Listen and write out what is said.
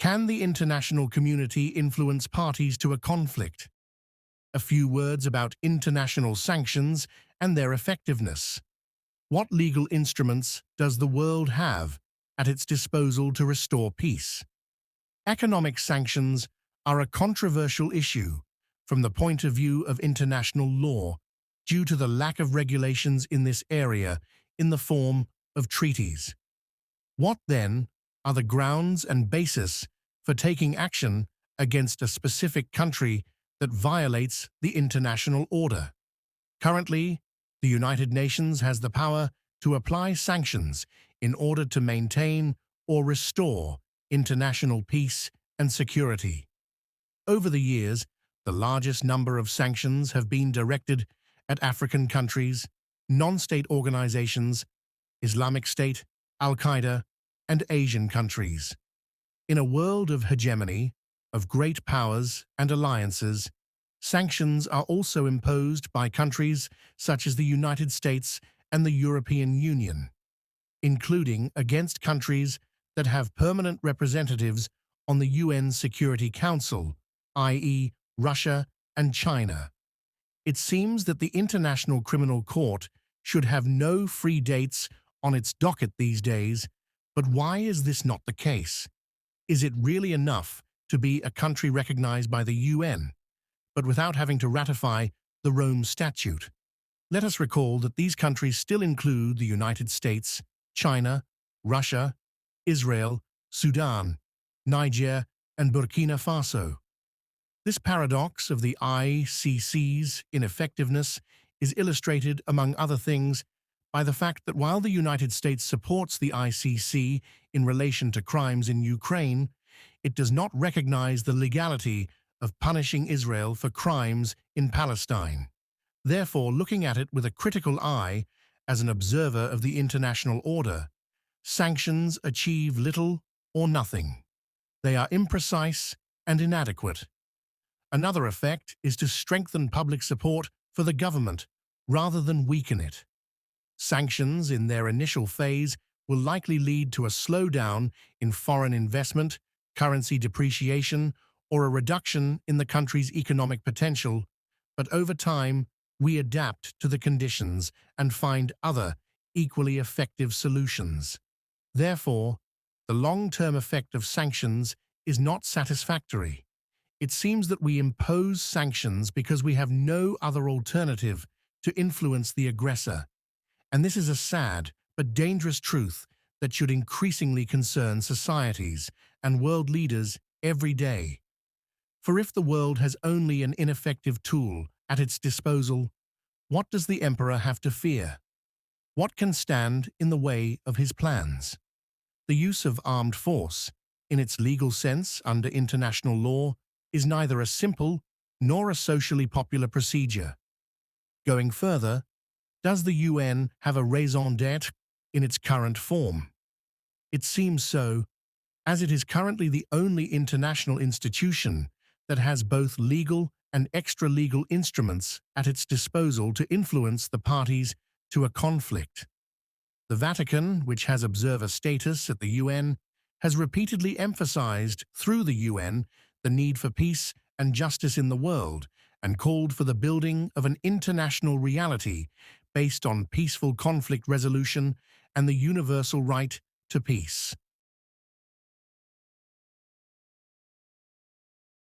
Can the international community influence parties to a conflict? A few words about international sanctions and their effectiveness. What legal instruments does the world have at its disposal to restore peace? Economic sanctions are a controversial issue from the point of view of international law due to the lack of regulations in this area in the form of treaties. What, then, are the grounds and basis for taking action against a specific country that violates the international order? Currently, the United Nations has the power to apply sanctions in order to maintain or restore international peace and security. Over the years, the largest number of sanctions have been directed at African countries, non-state organizations, Islamic State, Al-Qaeda, and Asian countries. In a world of hegemony, of great powers and alliances, sanctions are also imposed by countries such as the United States and the European Union, including against countries that have permanent representatives on the UN Security Council, i.e., Russia and China. It seems that the International Criminal Court should have no free dates on its docket these days, but why is this not the case? Is it really enough to be a country recognized by the UN, but without having to ratify the Rome Statute? Let us recall that these countries still include the United States, China, Russia, Israel, Sudan, Niger, and Burkina Faso. This paradox of the ICC's ineffectiveness is illustrated, among other things, by the fact that while the United States supports the ICC in relation to crimes in Ukraine, it does not recognize the legality of punishing Israel for crimes in Palestine. Therefore, looking at it with a critical eye as an observer of the international order, sanctions achieve little or nothing. They are imprecise and inadequate. Another effect is to strengthen public support for the government rather than weaken it. Sanctions in their initial phase will likely lead to a slowdown in foreign investment, currency depreciation, or a reduction in the country's economic potential, but over time, we adapt to the conditions and find other, equally effective solutions. Therefore, the long-term effect of sanctions is not satisfactory. It seems that we impose sanctions because we have no other alternative to influence the aggressor. And this is a sad but dangerous truth that should increasingly concern societies and world leaders every day. For if the world has only an ineffective tool at its disposal, what does the emperor have to fear? What can stand in the way of his plans? The use of armed force, in its legal sense under international law, is neither a simple nor a socially popular procedure. Going further, does the UN have a raison d'être in its current form? It seems so, as it is currently the only international institution that has both legal and extra-legal instruments at its disposal to influence the parties to a conflict. The Vatican, which has observer status at the UN, has repeatedly emphasized through the UN the need for peace and justice in the world and called for the building of an international reality based on peaceful conflict resolution and the universal right to peace.